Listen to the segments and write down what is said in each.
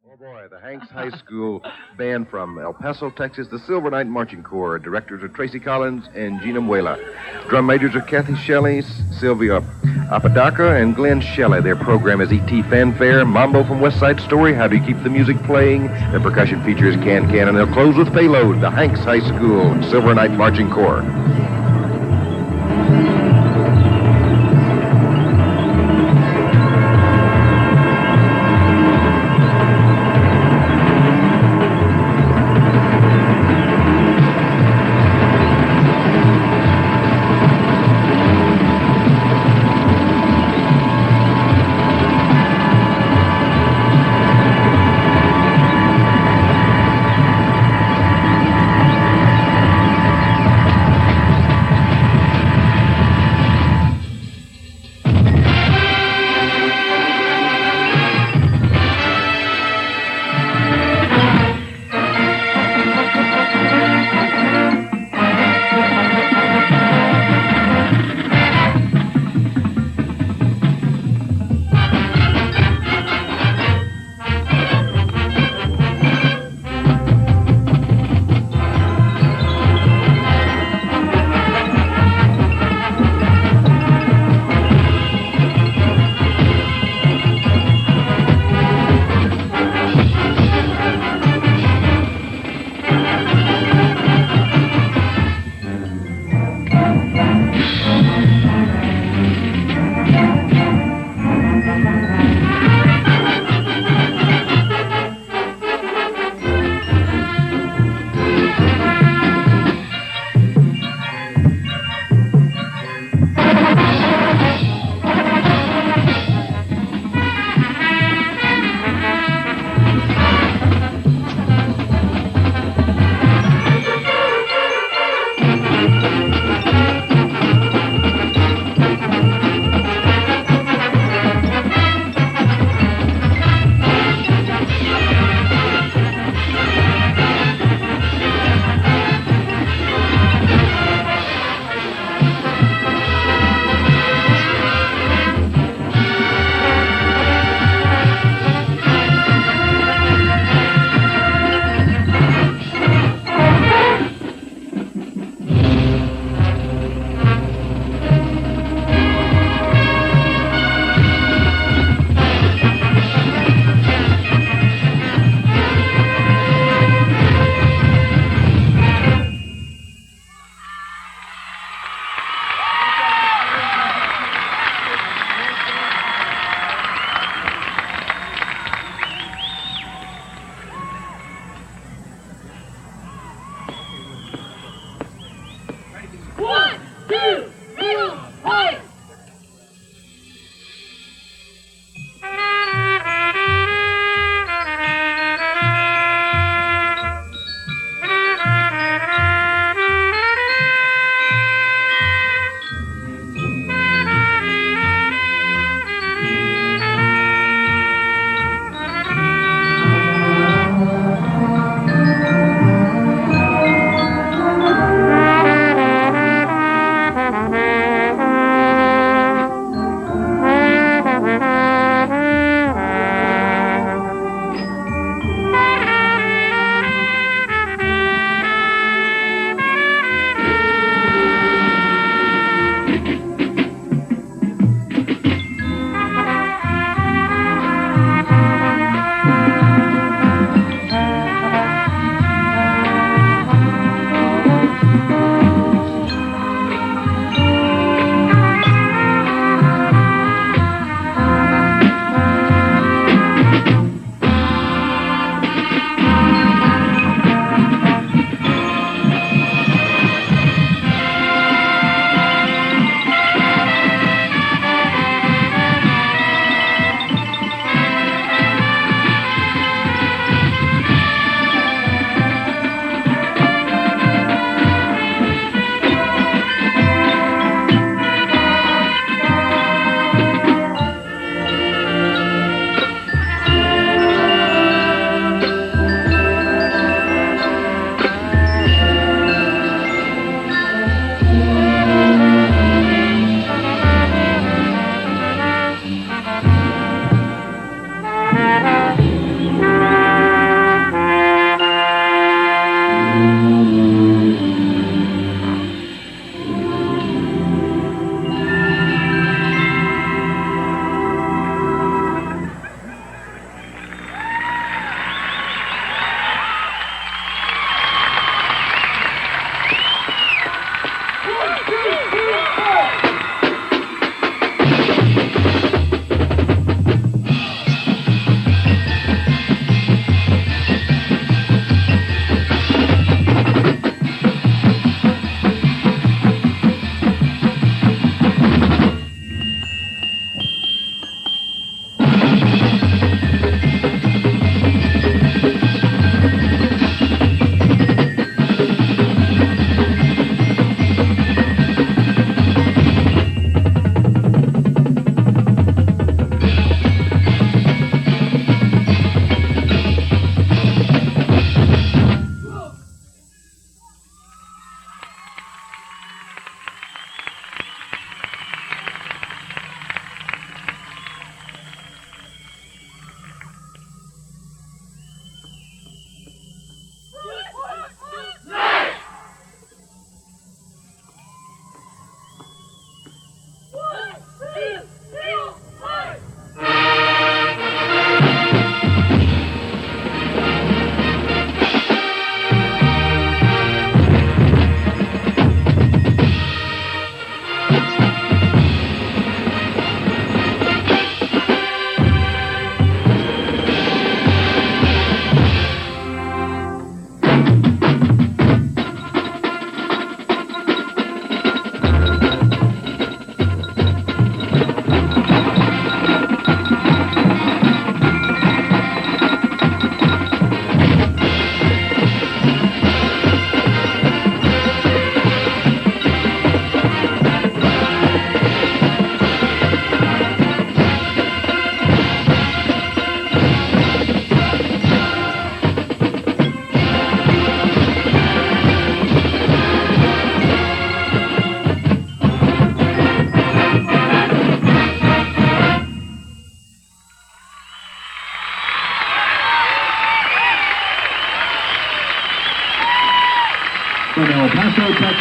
Oh boy, the Hanks High School band from El Paso, Texas, the Silver Knight Marching Corps. Directors are Tracy Collins and Gina Muela. Drum majors are Kathy Shelley, Sylvia Apodaca, and Glenn Shelley. Their program is E.T. Fanfare, Mambo from West Side Story, How Do You Keep the Music Playing? Their percussion features Can, and they'll close with Payload, the Hanks High School Silver Knight Marching Corps.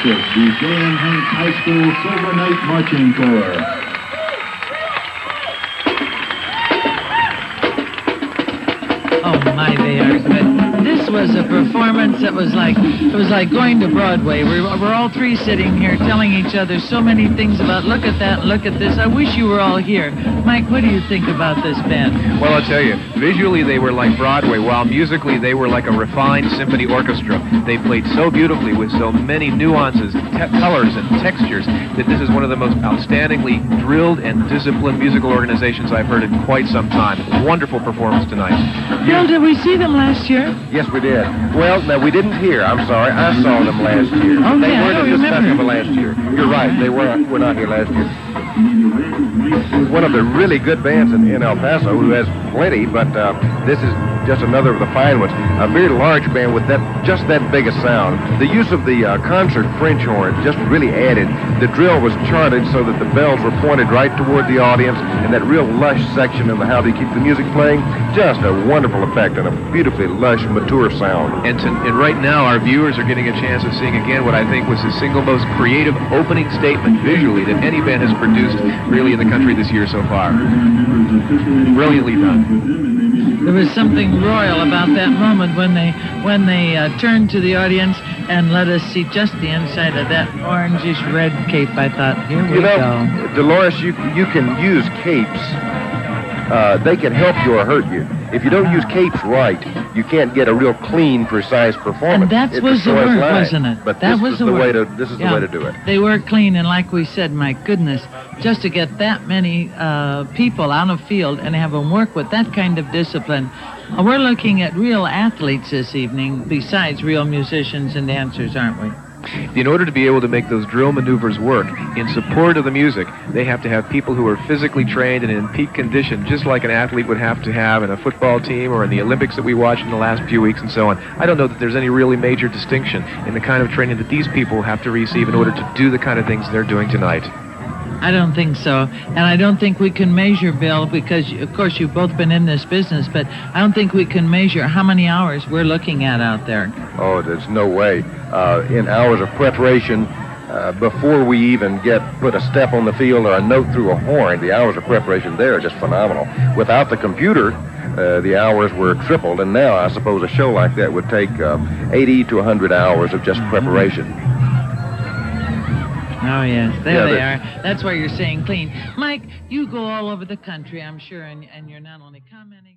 Texas, the J.M. Hanks High School Silver Knight Marching Corps. Oh my, they are good. This was a performance that was like, it was like going to Broadway. We're all three sitting here telling each other so many things about, look at that, look at this. I wish you were all here. Mike, what do you think about this band? Well, I'll tell you, visually they were like Broadway, while musically they were like a refined symphony orchestra. They played so beautifully with so many nuances, colors, and textures that this is one of the most outstandingly drilled and disciplined musical organizations I've heard in quite some time. Wonderful performance tonight. Bill, did we see them last year? Yes, we did. Well, no, we didn't hear. I'm sorry. I saw them last year. Okay, They weren't I at this remember. festival last year. You're right. They were not here last year. One of the really good bands in El Paso, who has plenty, but this is just another of the fine ones. A very large band with just that big a sound. The use of the concert French horn just really added. The drill was charted so that the bells were pointed right toward the audience, and that real lush section of how they keep the music playing, just a wonderful effect and a beautifully lush, mature sound. And right now, our viewers are getting a chance of seeing again what I think was the single most creative opening statement visually that any band has produced really in the country this year so far. Brilliantly done. There was something royal about that moment when they turned to the audience and let us see just the inside of that orangish red cape. I thought, here we go. Dolores, you can use capes. They can help you or hurt you. If you don't use capes right, you can't get a real clean, precise performance. And that was the word, wasn't it? But that this was is the the way word. this is the way to do it. They were clean, and like we said, my goodness, just to get that many people on a field and have them work with that kind of discipline. We're looking at real athletes this evening, besides real musicians and dancers, aren't we? In order to be able to make those drill maneuvers work in support of the music, they have to have people who are physically trained and in peak condition, just like an athlete would have to have in a football team or in the Olympics that we watched in the last few weeks and so on. I don't know that there's any really major distinction in the kind of training that these people have to receive in order to do the kind of things they're doing tonight. I don't think so. And I don't think we can measure, Bill, because, of course, you've both been in this business, but I don't think we can measure how many hours we're looking at out there. Oh, there's no way. In hours of preparation, before we even put a step on the field or a note through a horn, the hours of preparation there are just phenomenal. Without the computer, the hours were tripled, and now I suppose a show like that would take 80 to 100 hours of just preparation. Oh, yes, there they are. That's why you're saying clean. Mike, you go all over the country, I'm sure, and you're not only commenting...